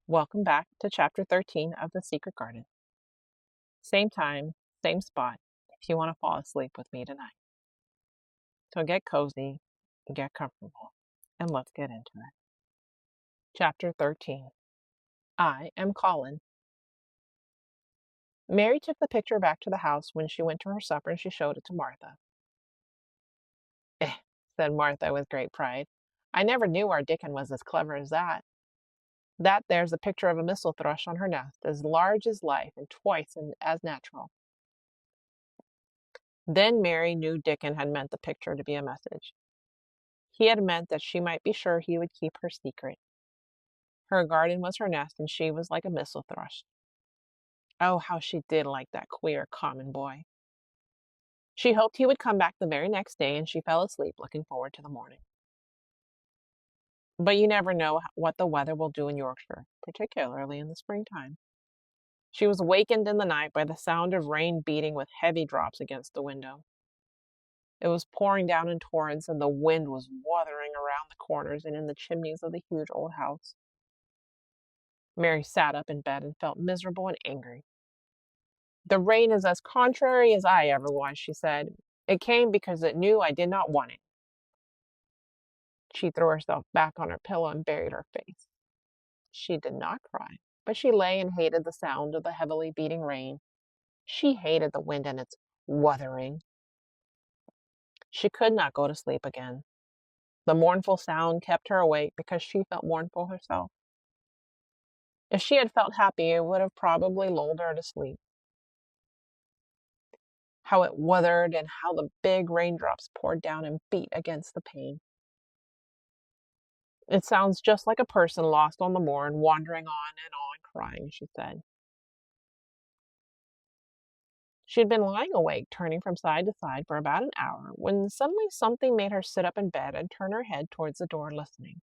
Welcome back to Chapter 13 of The Secret Garden. Same time, same spot, if you want to fall asleep with me tonight. So get cozy, get comfortable, and let's get into it. Chapter 13. I am Colin. Mary took the picture back to the house when she went to her supper and she showed it to Martha. Eh, said Martha with great pride. I never knew our Dickon was as clever as that. That there's a picture of a missel thrush on her nest, as large as life and twice as natural. Then Mary knew Dickon had meant the picture to be a message. He had meant that she might be sure he would keep her secret. Her garden was her nest, and she was like a missel thrush. Oh, how she did like that queer, common boy. She hoped he would come back the very next day, and she fell asleep looking forward to the morning. But you never know what the weather will do in Yorkshire, particularly in the springtime. She was wakened in the night by the sound of rain beating with heavy drops against the window. It was pouring down in torrents, and the wind was wuthering around the corners and in the chimneys of the huge old house. Mary sat up in bed and felt miserable and angry. The rain is as contrary as I ever was, she said. It came because it knew I did not want it. She threw herself back on her pillow and buried her face. She did not cry, but she lay and hated the sound of the heavily beating rain. She hated the wind and its wuthering. She could not go to sleep again. The mournful sound kept her awake because she felt mournful herself. If she had felt happy, it would have probably lulled her to sleep. How it wuthered and how the big raindrops poured down and beat against the pane. It sounds just like a person lost on the moor and wandering on crying, she said. She had been lying awake, turning from side to side for about an hour, when suddenly something made her sit up in bed and turn her head towards the door, listening.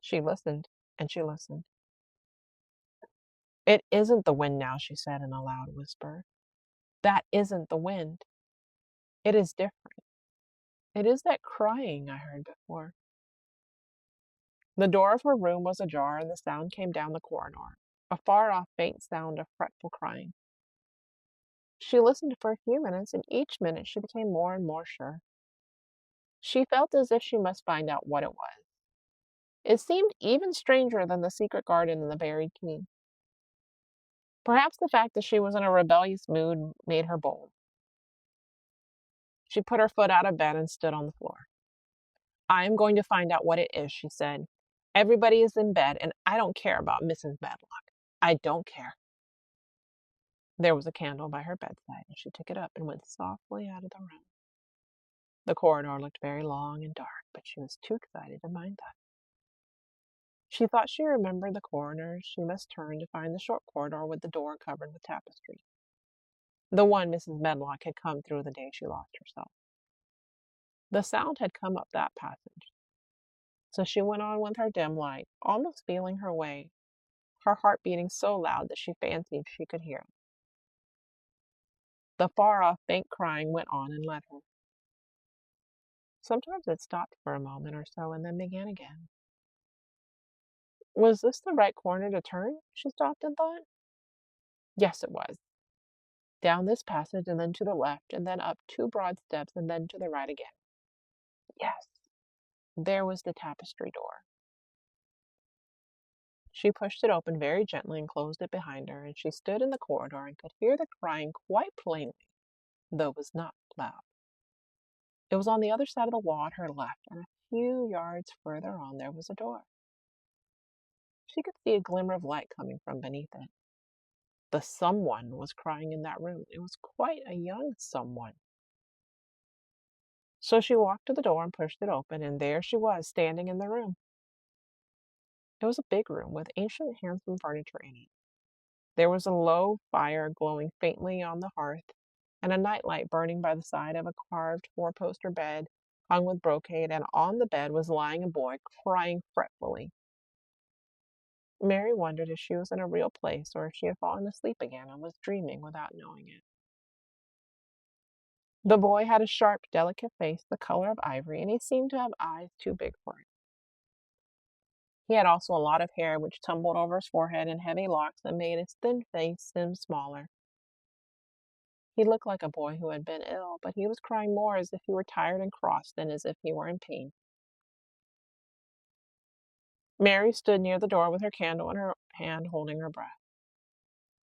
She listened, and she listened. It isn't the wind now, she said in a loud whisper. That isn't the wind. It is different. It is that crying I heard before. The door of her room was ajar, and the sound came down the corridor, a far-off faint sound of fretful crying. She listened for a few minutes, and each minute she became more and more sure. She felt as if she must find out what it was. It seemed even stranger than the secret garden and the buried key. Perhaps the fact that she was in a rebellious mood made her bold. She put her foot out of bed and stood on the floor. I am going to find out what it is, she said. Everybody is in bed, and I don't care about Mrs. Medlock. I don't care. There was a candle by her bedside, and she took it up and went softly out of the room. The corridor looked very long and dark, but she was too excited to mind that. She thought she remembered the corners she must turn to find the short corridor with the door covered with tapestry. The one Mrs. Medlock had come through the day she lost herself. The sound had come up that passage. So she went on with her dim light, almost feeling her way, her heart beating so loud that she fancied she could hear it. The far-off faint crying went on and led her. Sometimes it stopped for a moment or so and then began again. Was this the right corner to turn? She stopped and thought. Yes, it was. Down this passage and then to the left and then up two broad steps and then to the right again. Yes, there was the tapestry door. She pushed it open very gently and closed it behind her, and she stood in the corridor and could hear the crying quite plainly, though it was not loud. It was on the other side of the wall at her left, and a few yards further on there was a door. She could see a glimmer of light coming from beneath it. The someone was crying in that room. It was quite a young someone. So she walked to the door and pushed it open, and there she was, standing in the room. It was a big room with ancient, handsome furniture in it. There was a low fire glowing faintly on the hearth, and a nightlight burning by the side of a carved four-poster bed hung with brocade, and on the bed was lying a boy crying fretfully. Mary wondered if she was in a real place or if she had fallen asleep again and was dreaming without knowing it. The boy had a sharp, delicate face the color of ivory, and he seemed to have eyes too big for it. He had also a lot of hair which tumbled over his forehead in heavy locks that made his thin face seem smaller. He looked like a boy who had been ill, but he was crying more as if he were tired and cross than as if he were in pain. Mary stood near the door with her candle in her hand, holding her breath.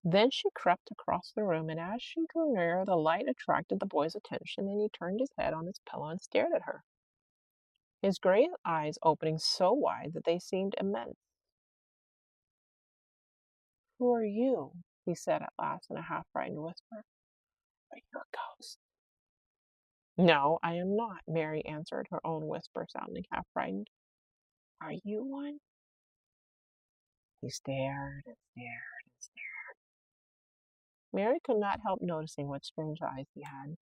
Then she crept across the room, and as she drew nearer, the light attracted the boy's attention, and he turned his head on his pillow and stared at her, his gray eyes opening so wide that they seemed immense. "Who are you?" he said at last in a half-frightened whisper. "Are you a ghost?" "No, I am not," Mary answered, her own whisper sounding half-frightened. "Are you one?" He stared and stared and stared. Mary could not help noticing what strange eyes he had.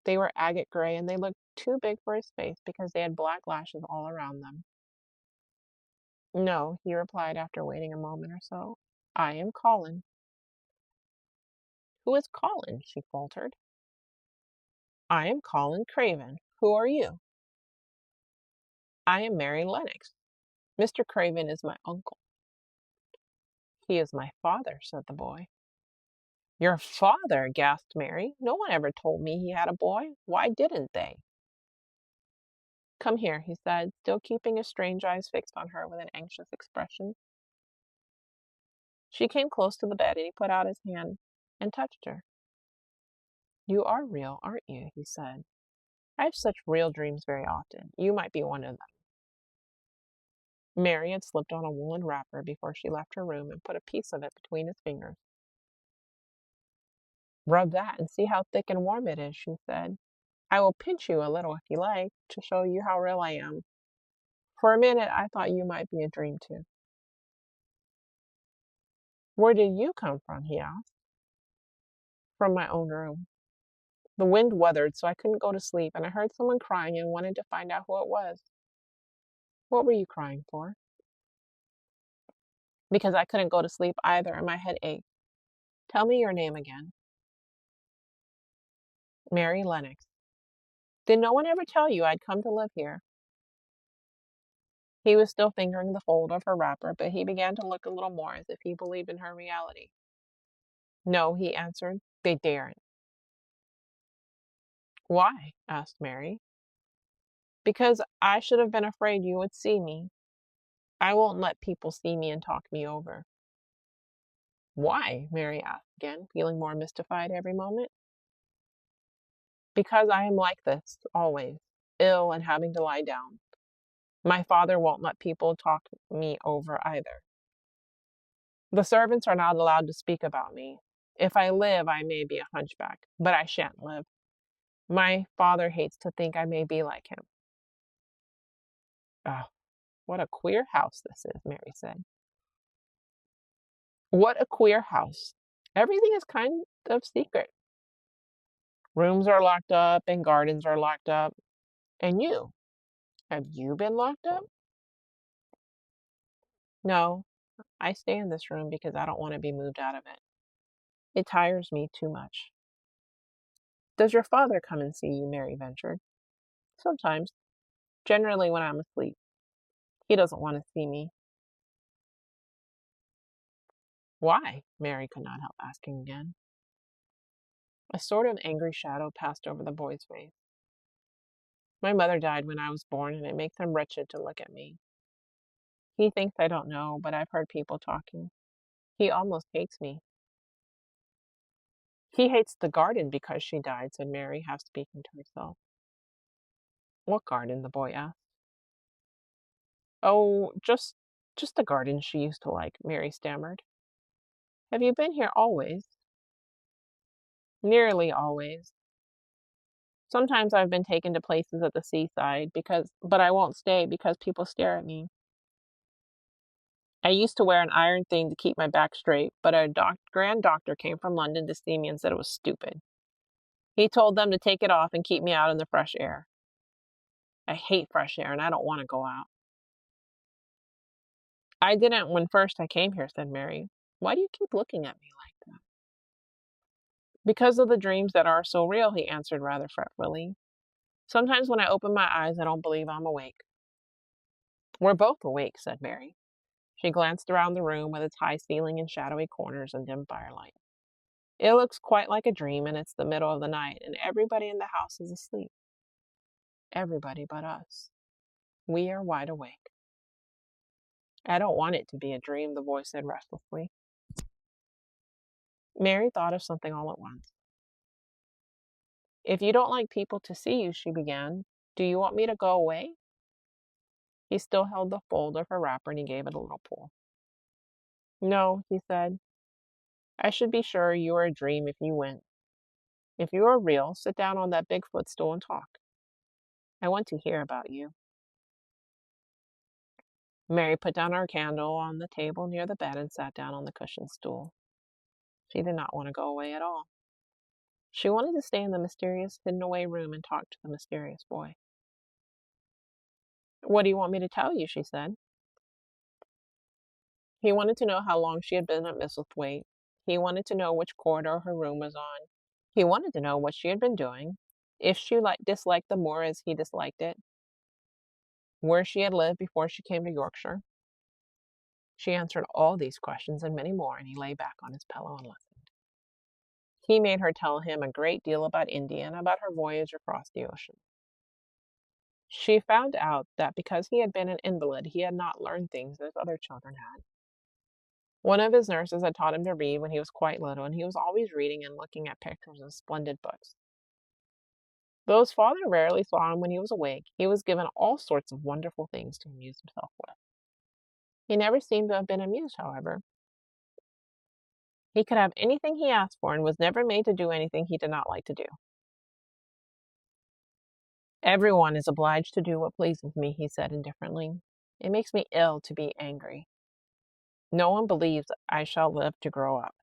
They were agate gray, and they looked too big for his face because they had black lashes all around them. "No," he replied after waiting a moment or so. "I am Colin." "Who is Colin?" she faltered. "I am Colin Craven. Who are you?" "I am Mary Lennox. Mr. Craven is my uncle." "He is my father," said the boy. "Your father!" gasped Mary. "No one ever told me he had a boy. Why didn't they?" "Come here," he said, still keeping his strange eyes fixed on her with an anxious expression. She came close to the bed, and he put out his hand and touched her. "You are real, aren't you?" he said. "I have such real dreams very often. You might be one of them." Mary had slipped on a woolen wrapper before she left her room and put a piece of it between his fingers. "Rub that and see how thick and warm it is," she said. "I will pinch you a little if you like, to show you how real I am. For a minute I thought you might be a dream too." "Where did you come from?" he asked. "From my own room. The wind weathered, so I couldn't go to sleep, and I heard someone crying and wanted to find out who it was." "What were you crying for?" "Because I couldn't go to sleep either, and my head ached. Tell me your name again." "Mary Lennox." "Did no one ever tell you I'd come to live here?" He was still fingering the fold of her wrapper, but he began to look a little more as if he believed in her reality. "No," he answered, "they daren't." "Why?" asked Mary. "Because I should have been afraid you would see me. I won't let people see me and talk me over." "Why?" Mary asked again, feeling more mystified every moment. "Because I am like this, always, ill and having to lie down. My father won't let people talk me over either. The servants are not allowed to speak about me. If I live, I may be a hunchback, but I shan't live. My father hates to think I may be like him." "Oh, what a queer house this is," Mary said. "What a queer house. Everything is kind of secret. Rooms are locked up and gardens are locked up. And you, have you been locked up?" "No, I stay in this room because I don't want to be moved out of it. It tires me too much." "Does your father come and see you?" Mary ventured. "Sometimes, generally when I'm asleep. He doesn't want to see me." "Why?" Mary could not help asking again. A sort of angry shadow passed over the boy's face. "My mother died when I was born, and it makes him wretched to look at me. He thinks I don't know, but I've heard people talking. He almost hates me." "He hates the garden because she died," said Mary, half speaking to herself. "What garden?" the boy asked. "Oh, just the garden she used to like," Mary stammered. "Have you been here always?" "Nearly always. Sometimes I've been taken to places at the seaside but I won't stay because people stare at me. I used to wear an iron thing to keep my back straight, but a grand doctor came from London to see me and said it was stupid. He told them to take it off and keep me out in the fresh air. I hate fresh air and I don't want to go out." "I didn't when first I came here," said Mary. "Why do you keep looking at me like that?" "Because of the dreams that are so real," he answered rather fretfully. "Sometimes when I open my eyes, I don't believe I'm awake." We're both awake, said Mary. She glanced around the room with its high ceiling and shadowy corners and dim firelight. It looks quite like a dream, and it's the middle of the night, and everybody in the house is asleep. Everybody but us. We are wide awake. I don't want it to be a dream, the voice said restlessly. Mary thought of something all at once. If you don't like people to see you, she began, do you want me to go away? He still held the fold of her wrapper and he gave it a little pull. No, he said. I should be sure you were a dream if you went. If you are real, sit down on that big footstool and talk. I want to hear about you. Mary put down her candle on the table near the bed and sat down on the cushioned stool. She did not want to go away at all. She wanted to stay in the mysterious hidden away room and talk to the mysterious boy. What do you want me to tell you? She said. He wanted to know how long she had been at Misselthwaite. He wanted to know which corridor her room was on. He wanted to know what she had been doing, if she disliked the moor as he disliked it, where she had lived before she came to Yorkshire. She answered all these questions and many more, and he lay back on his pillow and listened. He made her tell him a great deal about India and about her voyage across the ocean. She found out that because he had been an invalid, he had not learned things as other children had. One of his nurses had taught him to read when he was quite little, and he was always reading and looking at pictures and splendid books. Though his father rarely saw him when he was awake, he was given all sorts of wonderful things to amuse himself with. He never seemed to have been amused, however. He could have anything he asked for and was never made to do anything he did not like to do. Everyone is obliged to do what pleases me, he said indifferently. It makes me ill to be angry. No one believes I shall live to grow up.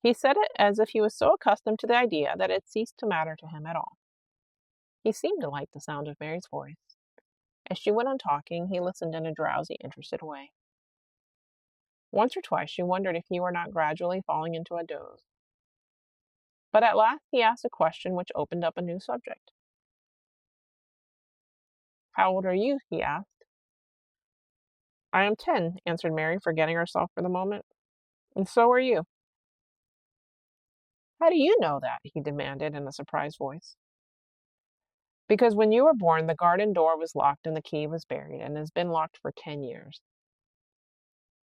He said it as if he was so accustomed to the idea that it ceased to matter to him at all. He seemed to like the sound of Mary's voice. As she went on talking, he listened in a drowsy, interested way. Once or twice she wondered if he were not gradually falling into a doze. But at last he asked a question which opened up a new subject. How old are you? He asked. I am 10, answered Mary, forgetting herself for the moment. And so are you. How do you know that? He demanded in a surprised voice. Because when you were born, the garden door was locked and the key was buried, and has been locked for 10 years.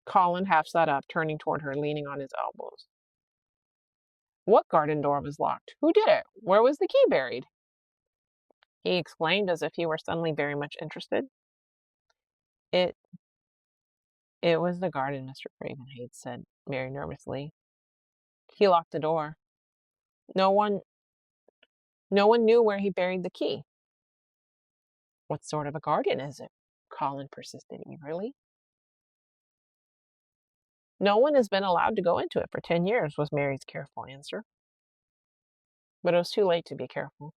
Colin half sat up, turning toward her, leaning on his elbows. What garden door was locked? Who did it? Where was the key buried? He exclaimed as if he were suddenly very much interested. It was the garden, Mr. Cravenhade, said Mary nervously. He locked the door. No one knew where he buried the key. What sort of a garden is it? Colin persisted eagerly. No one has been allowed to go into it for 10 years, was Mary's careful answer. But it was too late to be careful.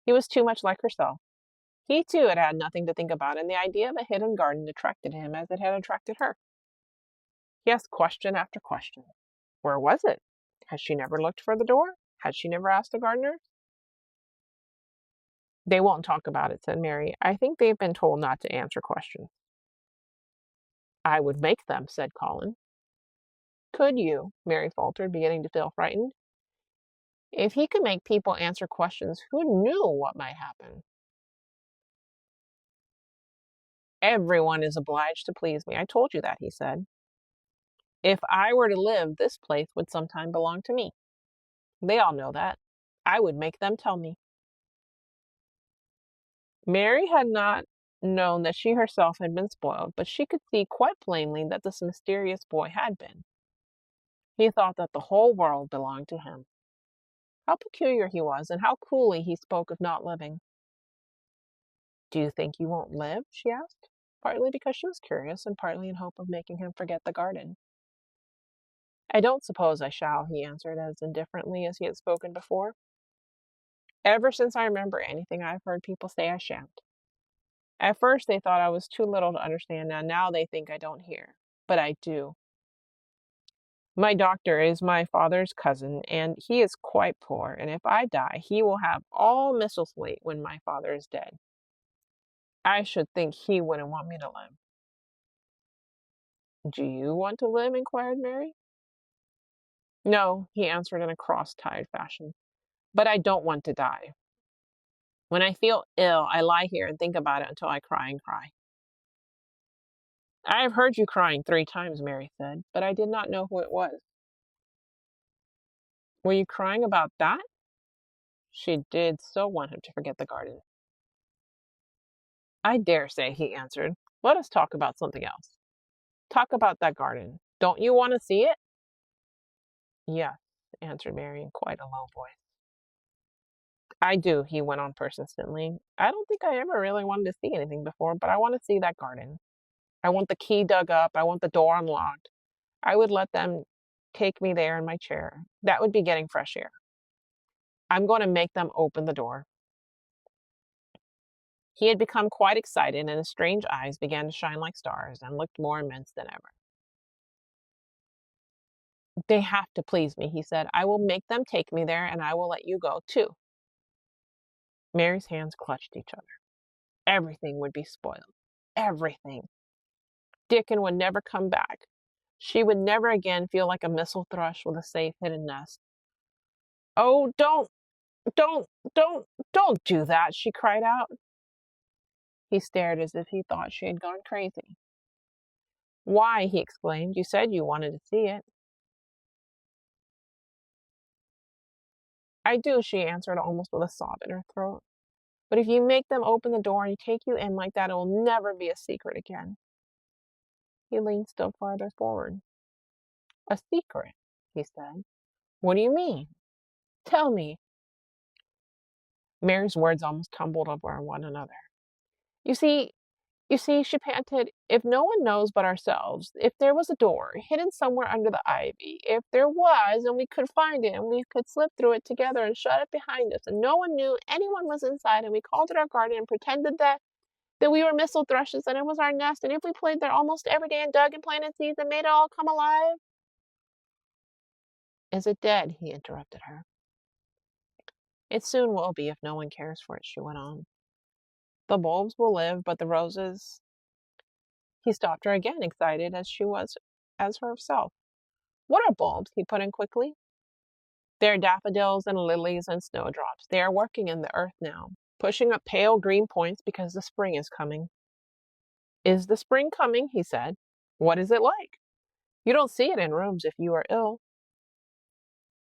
He was too much like herself. He, too, had had nothing to think about, and the idea of a hidden garden attracted him as it had attracted her. He asked question after question. Where was it? Had she never looked for the door? Had she never asked the gardeners? They won't talk about it, said Mary. I think they've been told not to answer questions. I would make them, said Colin. Could you? Mary faltered, beginning to feel frightened. If he could make people answer questions, who knew what might happen? Everyone is obliged to please me. I told you that, he said. If I were to live, this place would sometime belong to me. They all know that. I would make them tell me. Mary had not known that she herself had been spoiled, but she could see quite plainly that this mysterious boy had been. He thought that the whole world belonged to him. How peculiar he was, and how coolly he spoke of not living. Do you think you won't live? She asked, partly because she was curious and partly in hope of making him forget the garden. I don't suppose I shall, he answered as indifferently as he had spoken before. Ever since I remember anything, I've heard people say I shan't. At first they thought I was too little to understand, and now they think I don't hear. But I do. My doctor is my father's cousin, and he is quite poor, and if I die, he will have all Misselthwaite when my father is dead. I should think he wouldn't want me to live. Do you want to live? Inquired Mary. No, he answered in a cross-tied fashion. But I don't want to die. When I feel ill, I lie here and think about it until I cry and cry. I have heard you crying 3 times, Mary said, but I did not know who it was. Were you crying about that? She did so want him to forget the garden. I dare say, he answered. Let us talk about something else. Talk about that garden. Don't you want to see it? Yes, answered Mary in quite a low voice. I do, he went on persistently. I don't think I ever really wanted to see anything before, but I want to see that garden. I want the key dug up. I want the door unlocked. I would let them take me there in my chair. That would be getting fresh air. I'm going to make them open the door. He had become quite excited, and his strange eyes began to shine like stars and looked more immense than ever. They have to please me, he said. I will make them take me there, and I will let you go, too. Mary's hands clutched each other. Everything would be spoiled. Everything. Dickon would never come back. She would never again feel like a missel thrush with a safe hidden nest. Oh, don't, don't do that, she cried out. He stared as if he thought she had gone crazy. Why, he exclaimed, you said you wanted to see it. I do, she answered almost with a sob in her throat. But if you make them open the door and take you in like that, it will never be a secret again. He leaned still farther forward. A secret, he said. What do you mean? Tell me. Mary's words almost tumbled over one another. You see, she panted, if no one knows but ourselves, if there was a door hidden somewhere under the ivy, if there was, and we could find it, and we could slip through it together and shut it behind us, and no one knew anyone was inside, and we called it our garden and pretended that we were missel thrushes and it was our nest, and if we played there almost every day and dug and planted seeds and made it all come alive. Is it dead? He interrupted her. It soon will be if no one cares for it, she went on. The bulbs will live, but the roses. He stopped her again, excited as she was as herself. What are bulbs? He put in quickly. They are daffodils and lilies and snowdrops. They are working in the earth now, pushing up pale green points because the spring is coming. Is the spring coming? He said. What is it like? You don't see it in rooms if you are ill.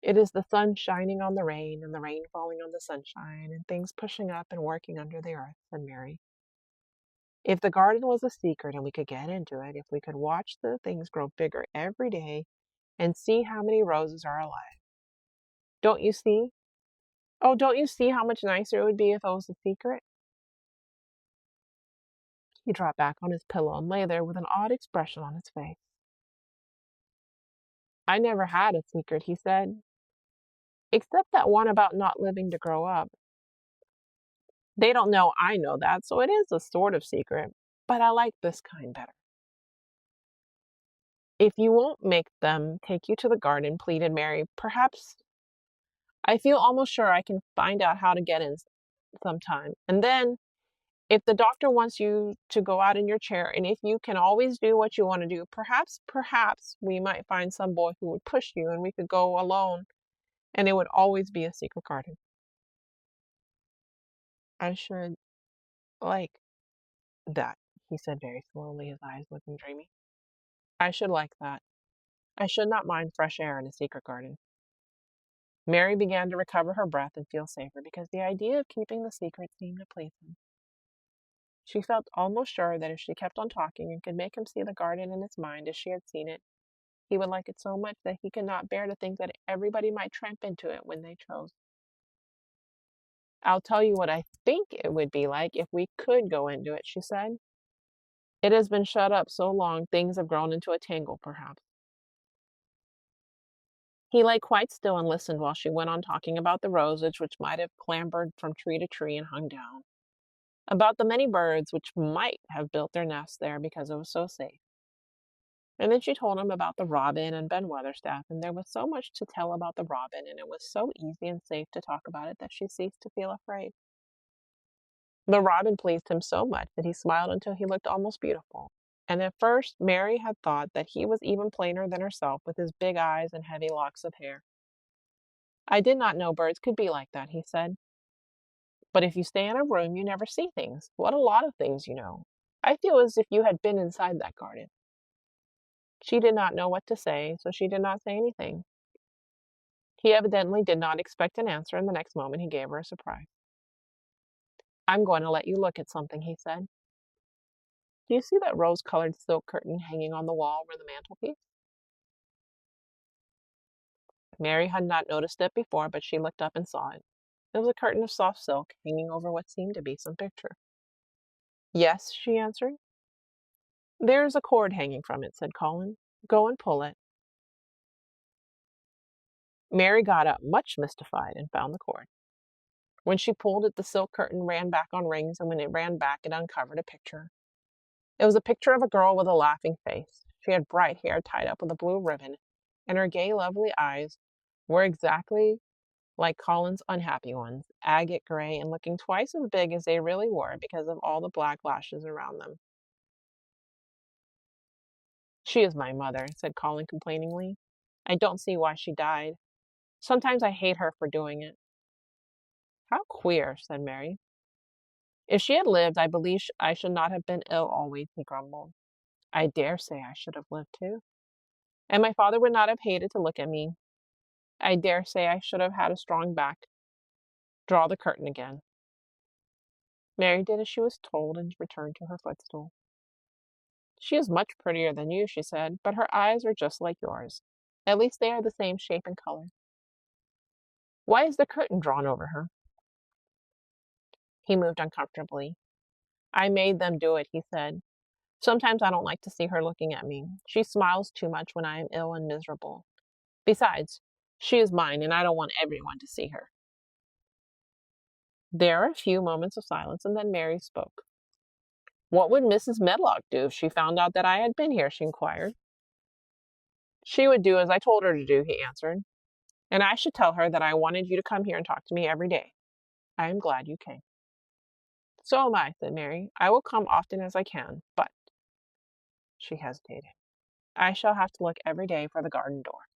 It is the sun shining on the rain and the rain falling on the sunshine and things pushing up and working under the earth, said Mary. If the garden was a secret and we could get into it, if we could watch the things grow bigger every day and see how many roses are alive. Don't you see? Oh, don't you see how much nicer it would be if it was a secret? He dropped back on his pillow and lay there with an odd expression on his face. I never had a secret, he said, except that one about not living to grow up. They don't know I know that, so it is a sort of secret, but I like this kind better. If you won't make them take you to the garden, pleaded Mary, perhaps I feel almost sure I can find out how to get in sometime. And then, if the doctor wants you to go out in your chair, and if you can always do what you want to do, perhaps we might find some boy who would push you and we could go alone, and it would always be a secret garden. I should like that, he said very slowly, his eyes looking dreamy. I should like that. I should not mind fresh air in a secret garden. Mary began to recover her breath and feel safer because the idea of keeping the secret seemed to please him. She felt almost sure that if she kept on talking and could make him see the garden in his mind as she had seen it, he would like it so much that he could not bear to think that everybody might tramp into it when they chose. I'll tell you what I think it would be like if we could go into it, she said. It has been shut up so long, things have grown into a tangle, perhaps. He lay quite still and listened while she went on talking about the roses which might have clambered from tree to tree and hung down, about the many birds which might have built their nests there because it was so safe. And then she told him about the robin and Ben Weatherstaff, and there was so much to tell about the robin, and it was so easy and safe to talk about it that she ceased to feel afraid. The robin pleased him so much that he smiled until he looked almost beautiful. And at first Mary had thought that he was even plainer than herself with his big eyes and heavy locks of hair. "I did not know birds could be like that," he said. "But if you stay in a room, you never see things. What a lot of things you know. I feel as if you had been inside that garden." She did not know what to say, so she did not say anything. He evidently did not expect an answer, and the next moment he gave her a surprise. "I'm going to let you look at something," he said. "Do you see that rose-colored silk curtain hanging on the wall over the mantelpiece?" Mary had not noticed it before, but she looked up and saw it. It was a curtain of soft silk hanging over what seemed to be some picture. "Yes," she answered. "There's a cord hanging from it," said Colin. "Go and pull it." Mary got up, much mystified, and found the cord. When she pulled it, the silk curtain ran back on rings, and when it ran back, it uncovered a picture. It was a picture of a girl with a laughing face. She had bright hair tied up with a blue ribbon, and her gay, lovely eyes were exactly like Colin's unhappy ones, agate gray and looking twice as big as they really were because of all the black lashes around them. "She is my mother," said Colin complainingly. "I don't see why she died. Sometimes I hate her for doing it." "How queer," said Mary. "If she had lived, I believe I should not have been ill always," he grumbled. "I dare say I should have lived too. And my father would not have hated to look at me. I dare say I should have had a strong back. Draw the curtain again." Mary did as she was told and returned to her footstool. "She is much prettier than you," she said, "but her eyes are just like yours. At least they are the same shape and color. Why is the curtain drawn over her?" He moved uncomfortably. "I made them do it," he said. "Sometimes I don't like to see her looking at me. She smiles too much when I am ill and miserable. Besides, she is mine, and I don't want everyone to see her." There were a few moments of silence, and then Mary spoke. "What would Mrs. Medlock do if she found out that I had been here?" she inquired. "She would do as I told her to do," he answered. "And I should tell her that I wanted you to come here and talk to me every day. I am glad you came." "So am I," said Mary. "I will come often as I can, but—" She hesitated. "I shall have to look every day for the garden door."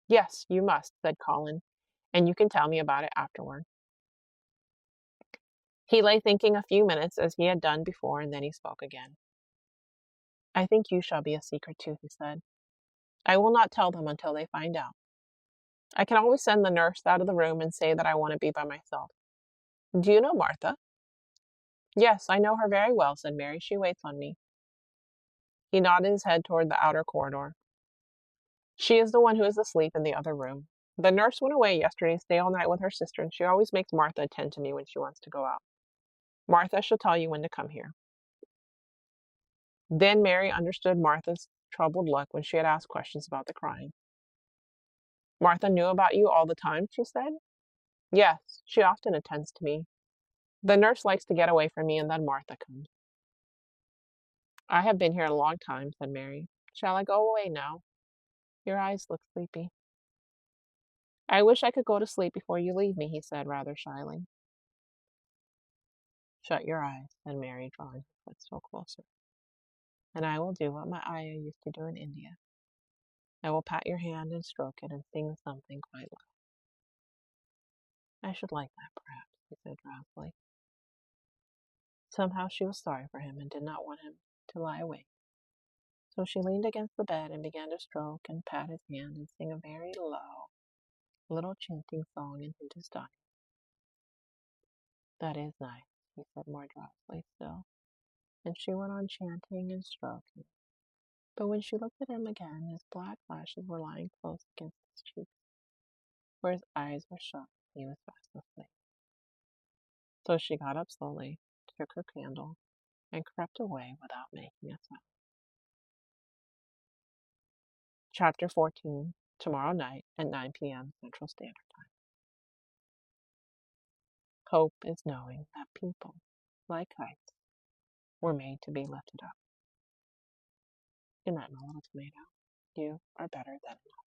"Yes, you must," said Colin, "and you can tell me about it afterward." He lay thinking a few minutes as he had done before, and then he spoke again. "I think you shall be a secret too," he said. "I will not tell them until they find out. I can always send the nurse out of the room and say that I want to be by myself. Do you know Martha?" "Yes, I know her very well," said Mary. "She waits on me." He nodded his head toward the outer corridor. "She is the one who is asleep in the other room. The nurse went away yesterday to stay all night with her sister, and she always makes Martha attend to me when she wants to go out. Martha shall tell you when to come here." Then Mary understood Martha's troubled look when she had asked questions about the crying. "Martha knew about you all the time?" she said. "Yes, she often attends to me. The nurse likes to get away from me, and then Martha comes." "I have been here a long time," said Mary. "Shall I go away now? Your eyes look sleepy." "I wish I could go to sleep before you leave me," he said rather shyly. "Shut your eyes," said Mary, drawing her footstool closer, "and I will do what my ayah used to do in India. I will pat your hand and stroke it and sing something quite loud." "I should like that, perhaps," he said drowsily. Somehow she was sorry for him and did not want him to lie awake. So she leaned against the bed and began to stroke and pat his hand and sing a very low, little chanting song in Hindustani. "That is nice," he said more drowsily still, and she went on chanting and stroking. But when she looked at him again, his black lashes were lying close against his cheeks, where his eyes were shut, and he was fast asleep. So she got up slowly, took her candle, and crept away without making a sound. Chapter 14. Tomorrow night at 9 p.m. Central Standard Time. Hope is knowing that people, like kites, were made to be lifted up. Good night, my little tomato. You are better than enough.